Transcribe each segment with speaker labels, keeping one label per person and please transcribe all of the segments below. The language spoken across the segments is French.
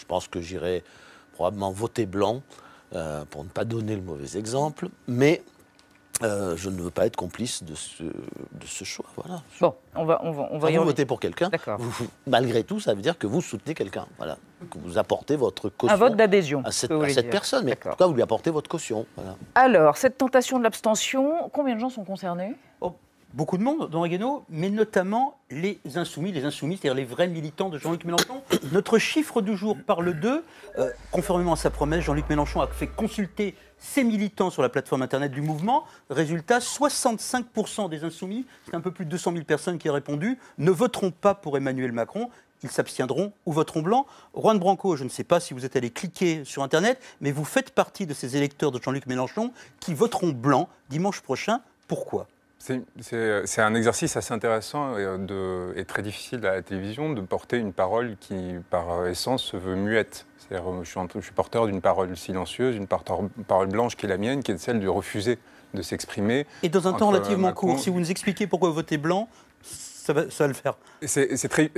Speaker 1: Je pense que j'irai probablement voter blanc, pour ne pas donner le mauvais exemple, mais je ne veux pas être complice de ce choix. Voilà.
Speaker 2: Bon, on va
Speaker 1: Quand vous votez pour quelqu'un, malgré tout, ça veut dire que vous soutenez quelqu'un, voilà, que vous apportez votre caution.
Speaker 2: Un vote d'adhésion
Speaker 1: à cette personne. Mais pourquoi vous lui apportez votre caution, voilà.
Speaker 2: Alors, cette tentation de l'abstention, combien de gens sont concernés?
Speaker 3: Beaucoup de monde dans Guénaud, mais notamment les insoumis, c'est-à-dire les vrais militants de Jean-Luc Mélenchon. Notre chiffre du jour parle d'eux. Conformément à sa promesse, Jean-Luc Mélenchon a fait consulter ses militants sur la plateforme internet du mouvement. Résultat, 65% des insoumis, c'est un peu plus de 200 000 personnes qui ont répondu, ne voteront pas pour Emmanuel Macron. Ils s'abstiendront ou voteront blanc. Juan Branco, je ne sais pas si vous êtes allé cliquer sur Internet, mais vous faites partie de ces électeurs de Jean-Luc Mélenchon qui voteront blanc dimanche prochain. Pourquoi ?
Speaker 4: C'est un exercice assez intéressant et très difficile à la télévision de porter une parole qui, par essence, se veut muette. C'est-à-dire, je suis porteur d'une parole silencieuse, d'une parole blanche qui est la mienne, qui est celle de refuser de s'exprimer.
Speaker 3: Et dans un temps relativement court, si vous nous expliquez pourquoi vous votez blanc, ça va le faire.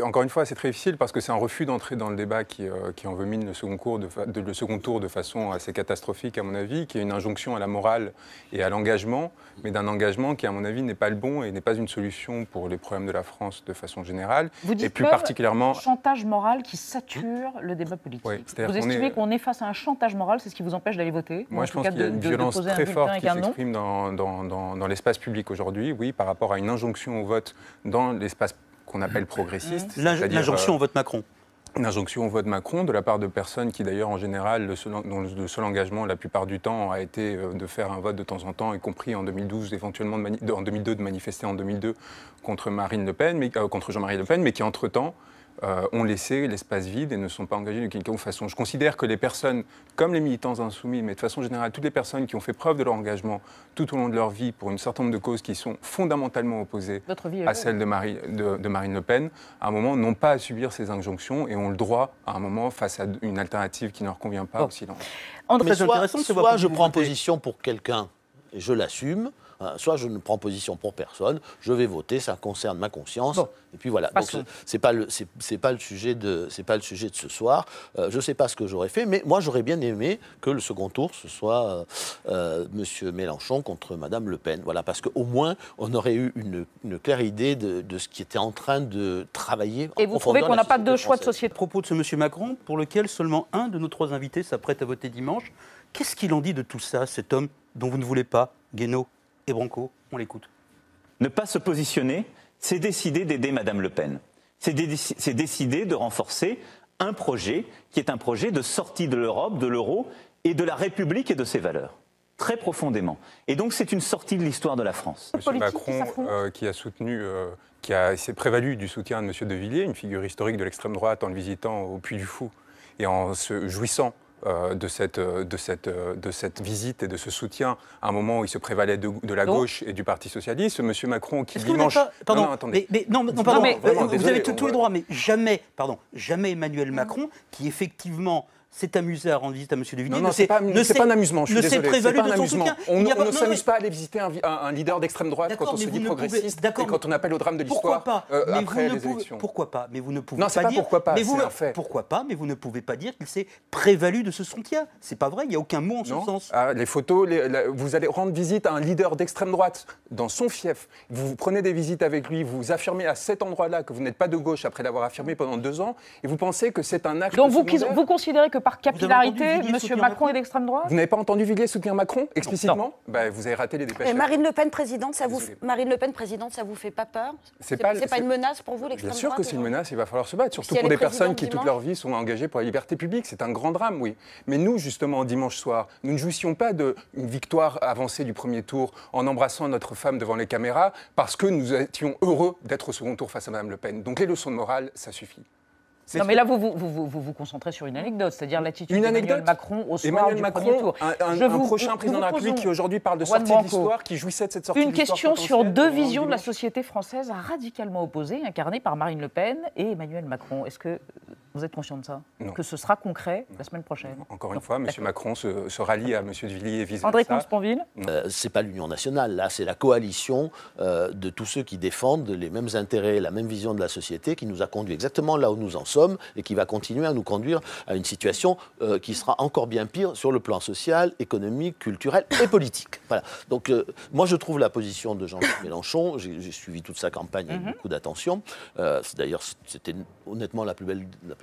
Speaker 4: Encore une fois, c'est très difficile parce que c'est un refus d'entrer dans le débat qui envemine le second tour de façon assez catastrophique, à mon avis, qui est une injonction à la morale et à l'engagement, mais d'un engagement qui, à mon avis, n'est pas le bon et n'est pas une solution pour les problèmes de la France de façon générale.
Speaker 2: Vous dites
Speaker 4: et plus particulièrement
Speaker 2: chantage moral qui sature le débat politique. Oui, vous estimez qu'on est face à un chantage moral, c'est ce qui vous empêche d'aller voter?
Speaker 4: Moi, je pense qu'il y a une violence très forte qui s'exprime dans l'espace public aujourd'hui, oui, par rapport à une injonction au vote dans l'espace qu'on appelle progressiste.
Speaker 3: L'injonction au vote Macron.
Speaker 4: Une injonction au vote Macron de la part de personnes qui, d'ailleurs, en général, dont le seul engagement, la plupart du temps, a été de faire un vote de temps en temps, y compris en 2012, éventuellement en 2002, de manifester en 2002 contre contre Jean-Marie Le Pen, mais qui, entre-temps, ont laissé l'espace vide et ne sont pas engagés de quelque façon. Je considère que les personnes, comme les militants insoumis, mais de façon générale, toutes les personnes qui ont fait preuve de leur engagement tout au long de leur vie pour un certain nombre de causes qui sont fondamentalement opposées à celles de Marine Le Pen, à un moment, n'ont pas à subir ces injonctions et ont le droit, à un moment, face à une alternative qui ne leur convient pas, au silence.
Speaker 1: Mais soit je prends position pour quelqu'un et je l'assume, soit je ne prends position pour personne, je vais voter, ça concerne ma conscience, et puis voilà. Donc c'est pas le sujet de ce soir. Je ne sais pas ce que j'aurais fait, mais moi j'aurais bien aimé que le second tour ce soit Monsieur Mélenchon contre Madame Le Pen. Voilà, parce qu'au moins on aurait eu une claire idée de ce qui était en train de travailler.
Speaker 2: Et vous trouvez qu'on n'a pas de choix de société?
Speaker 3: À propos de ce Monsieur Macron, pour lequel seulement un de nos trois invités s'apprête à voter dimanche, qu'est-ce qu'il en dit de tout ça, cet homme dont vous ne voulez pas, Guénaud et Branco? On l'écoute.
Speaker 5: Ne pas se positionner, c'est décider d'aider Madame Le Pen. C'est décider de renforcer un projet qui est un projet de sortie de l'Europe, de l'euro et de la République et de ses valeurs. Très profondément. Et donc c'est une sortie de l'histoire de la France.
Speaker 4: M. Macron, qui s'est prévalu du soutien de M. De Villiers, une figure historique de l'extrême droite, en le visitant au Puy du Fou et en se jouissant de cette visite et de ce soutien à un moment où il se prévalait de la gauche et du Parti socialiste. M. Macron qui dimanche...
Speaker 3: Pardon, vous avez tous les droits, mais jamais Emmanuel Macron, qui effectivement s'est amusé à rendre visite à M. De Villiers.
Speaker 4: Non, c'est pas un amusement, je suis désolé.
Speaker 3: C'est pas un amusement.
Speaker 4: On ne s'amuse pas à aller visiter un leader d'extrême droite quand on se dit progressiste et quand on appelle au drame de l'histoire après les élections.
Speaker 3: Pourquoi pas? Mais vous ne pouvez
Speaker 4: pas dire... Non, c'est pas pourquoi pas, c'est un fait.
Speaker 3: Pourquoi pas? Mais vous ne pouvez pas dire qu'il s'est prévalu de ce soutien. C'est pas vrai, il n'y a aucun mot en ce sens.
Speaker 4: Les photos, vous allez rendre visite à un leader d'extrême droite dans son fief. Vous prenez des visites avec lui, vous affirmez à cet endroit-là que vous n'êtes pas de gauche après l'avoir affirmé pendant 2 ans et vous pensez que c'est un acte secondaire.
Speaker 2: Donc vous considérez que par capillarité, M. Macron est d'extrême droite?
Speaker 4: Vous n'avez pas entendu Villiers soutenir Macron explicitement? Vous avez raté les dépêches.
Speaker 6: Et Marine Le Pen présidente, ça vous fait pas peur? C'est pas une menace pour vous, l'extrême droite?
Speaker 4: Bien sûr que c'est une menace, il va falloir se battre, surtout pour des personnes qui toute leur vie sont engagées pour la liberté publique. C'est un grand drame, oui. Mais nous, justement, dimanche soir, nous ne jouissions pas d'une victoire avancée du premier tour en embrassant notre femme devant les caméras parce que nous étions heureux d'être au second tour face à Mme Le Pen. Donc les leçons de morale, ça suffit.
Speaker 2: Non, mais là, vous concentrez sur une anecdote, c'est-à-dire l'attitude d'Emmanuel Macron au soir du premier tour.
Speaker 4: Un prochain président de la République qui aujourd'hui parle de sortie de l'histoire, qui jouissait de cette sortie de l'histoire.
Speaker 2: Une question sur deux visions de la société française radicalement opposées, incarnées par Marine Le Pen et Emmanuel Macron. Est-ce que Vous êtes conscient de ça?
Speaker 4: Non.
Speaker 2: Que ce sera concret la semaine prochaine?
Speaker 4: Encore une fois, M. Macron se rallie à M. de Villiers et vice-versa.
Speaker 2: André Comte-Sponville?
Speaker 1: C'est pas l'Union nationale, là, c'est la coalition de tous ceux qui défendent les mêmes intérêts, la même vision de la société qui nous a conduit exactement là où nous en sommes et qui va continuer à nous conduire à une situation qui sera encore bien pire sur le plan social, économique, culturel et politique. Voilà. Donc, moi, je trouve la position de Jean-Luc Mélenchon, j'ai suivi toute sa campagne avec beaucoup d'attention. D'ailleurs, c'était honnêtement la plus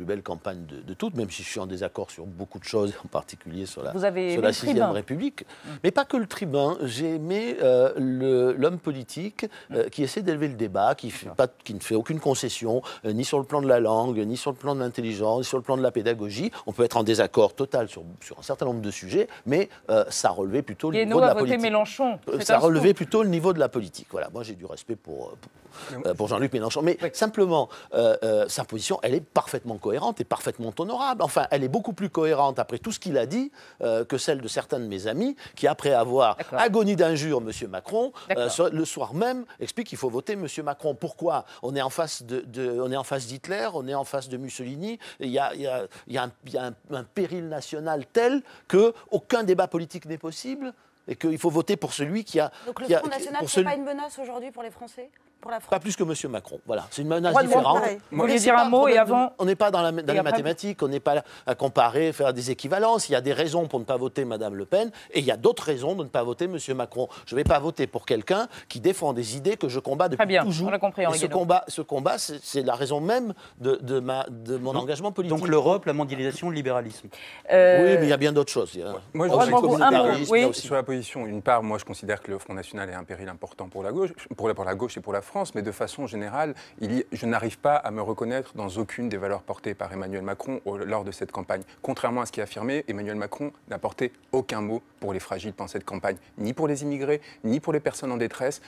Speaker 1: belle campagne de toutes, même si je suis en désaccord sur beaucoup de choses, en particulier sur la 6e République. Mais pas que le tribun. J'ai aimé l'homme politique qui essaie d'élever le débat, qui ne fait aucune concession, ni sur le plan de la langue, ni sur le plan de l'intelligence, ni sur le plan de la pédagogie. On peut être en désaccord total sur un certain nombre de sujets, mais ça relevait plutôt le niveau de la politique.
Speaker 2: Mélenchon.
Speaker 1: Ça relevait plutôt le niveau de la politique. Voilà, moi j'ai du respect pour Jean-Luc Mélenchon. Mais simplement, sa position, elle est parfaitement cohérente et parfaitement honorable. Enfin, elle est beaucoup plus cohérente après tout ce qu'il a dit que celle de certains de mes amis qui, après avoir agonie d'injures M. Macron, le soir même, expliquent qu'il faut voter M. Macron. Pourquoi? On est en face d'Hitler, on est en face de Mussolini. Il y a un péril national tel qu'aucun débat politique n'est possible et qu'il faut voter pour celui qui a...
Speaker 6: Donc le Front National, ce n'est pas une menace aujourd'hui pour les Français? Pour la France.
Speaker 1: Pas plus que M. Macron. Voilà, c'est une menace différente.
Speaker 2: Vous vouliez dire un mot et avant...
Speaker 1: On n'est pas dans les mathématiques, on n'est pas là à comparer, faire des équivalences. Il y a des raisons pour ne pas voter Mme Le Pen et il y a d'autres raisons de ne pas voter M. Macron. Je ne vais pas voter pour quelqu'un qui défend des idées que je combats depuis toujours.
Speaker 2: On l'a compris,
Speaker 1: et ce combat, c'est la raison même de mon engagement politique.
Speaker 3: Donc l'Europe, la mondialisation, le libéralisme.
Speaker 1: Oui, mais il y a bien d'autres choses.
Speaker 4: Moi, sur la position, d'une part, moi je considère que le Front National est un péril important pour la gauche, pour la gauche et pour la France, mais de façon générale, je n'arrive pas à me reconnaître dans aucune des valeurs portées par Emmanuel Macron lors de cette campagne. Contrairement à ce qui est affirmé, Emmanuel Macron n'a porté aucun mot pour les fragiles pendant cette campagne, ni pour les immigrés, ni pour les personnes en détresse.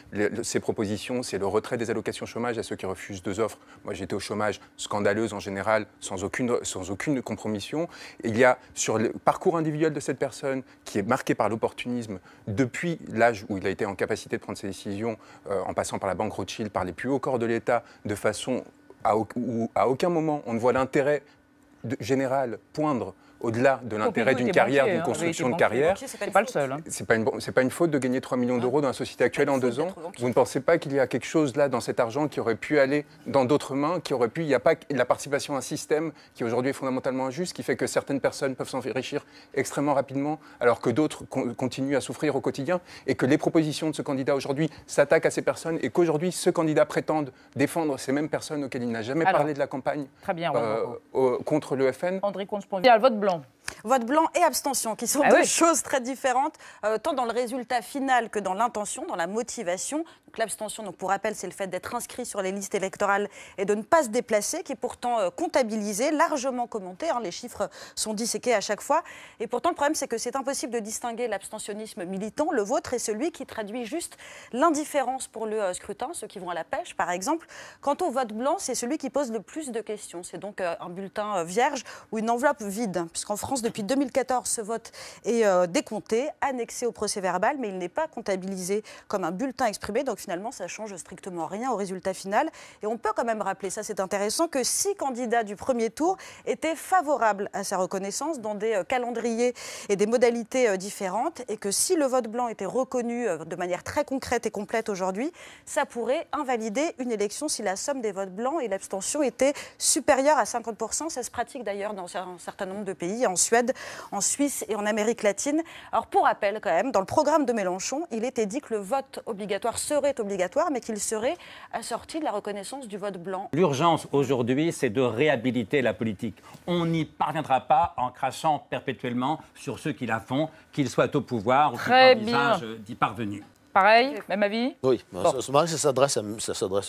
Speaker 4: Ses propositions, c'est le retrait des allocations chômage à ceux qui refusent 2 offres. Moi, j'étais au chômage scandaleuse en général, sans aucune compromission. Et il y a, sur le parcours individuel de cette personne, qui est marqué par l'opportunisme, depuis l'âge où il a été en capacité de prendre ses décisions, en passant par la banque Rothschild, par les plus hauts corps de l'État, de façon où à aucun moment on ne voit l'intérêt général poindre au-delà de l'intérêt d'une carrière, d'une construction de carrière.
Speaker 2: C'est pas le seul.
Speaker 4: C'est pas une faute de gagner 3 millions d'euros dans la société actuelle en 2 ans. Vous ne pensez pas qu'il y a quelque chose là dans cet argent qui aurait pu aller dans d'autres mains, il n'y a pas la participation à un système qui aujourd'hui est fondamentalement injuste, qui fait que certaines personnes peuvent s'enrichir extrêmement rapidement, alors que d'autres continuent à souffrir au quotidien, et que les propositions de ce candidat aujourd'hui s'attaquent à ces personnes, et qu'aujourd'hui ce candidat prétende défendre ces mêmes personnes auxquelles il n'a jamais parlé de la campagne contre le FN.
Speaker 2: André Comte-Sponville, vote blanc.
Speaker 6: Vote blanc et abstention, qui sont deux choses très différentes, tant dans le résultat final que dans l'intention, dans la motivation. Donc l'abstention, pour rappel, c'est le fait d'être inscrit sur les listes électorales et de ne pas se déplacer, qui est pourtant comptabilisé, largement commenté. Les chiffres sont disséqués à chaque fois. Et pourtant, le problème, c'est que c'est impossible de distinguer l'abstentionnisme militant, le vôtre, et celui qui traduit juste l'indifférence pour le scrutin, ceux qui vont à la pêche, par exemple. Quant au vote blanc, c'est celui qui pose le plus de questions. C'est donc un bulletin vierge ou une enveloppe vide, puisqu'en France, depuis 2014, ce vote est décompté, annexé au procès-verbal, mais il n'est pas comptabilisé comme un bulletin exprimé. Donc finalement, ça ne change strictement rien au résultat final. Et on peut quand même rappeler, ça c'est intéressant, que 6 candidats du premier tour étaient favorables à sa reconnaissance dans des calendriers et des modalités différentes. Et que si le vote blanc était reconnu de manière très concrète et complète aujourd'hui, ça pourrait invalider une élection si la somme des votes blancs et l'abstention était supérieure à 50%. Ça se pratique d'ailleurs dans un certain nombre de pays, en Suède, en Suisse et en Amérique latine. Alors pour rappel quand même, dans le programme de Mélenchon, il était dit que le vote obligatoire serait obligatoire, mais qu'il serait assorti de la reconnaissance du vote blanc.
Speaker 7: L'urgence aujourd'hui, c'est de réhabiliter la politique. On n'y parviendra pas en crachant perpétuellement sur ceux qui la font, qu'ils soient au pouvoir ou qu'ils envisagent d'y parvenir.
Speaker 2: Pareil, même avis?
Speaker 1: Oui, ça s'adresse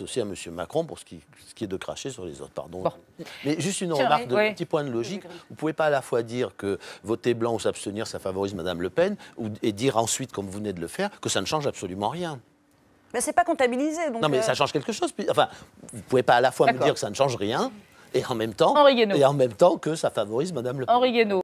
Speaker 1: aussi à M. Macron pour ce qui est de cracher sur les autres. Pardon. Mais juste une remarque, petit point de logique. Vous ne pouvez pas à la fois dire que voter blanc ou s'abstenir, ça favorise Mme Le Pen, et dire ensuite, comme vous venez de le faire, que ça ne change absolument rien.
Speaker 6: Mais c'est pas comptabilisé. Donc
Speaker 1: non, mais ça change quelque chose. Enfin, vous ne pouvez pas à la fois me dire que ça ne change rien, et en même temps que ça favorise Mme Le Pen.
Speaker 2: Henri Guénaud.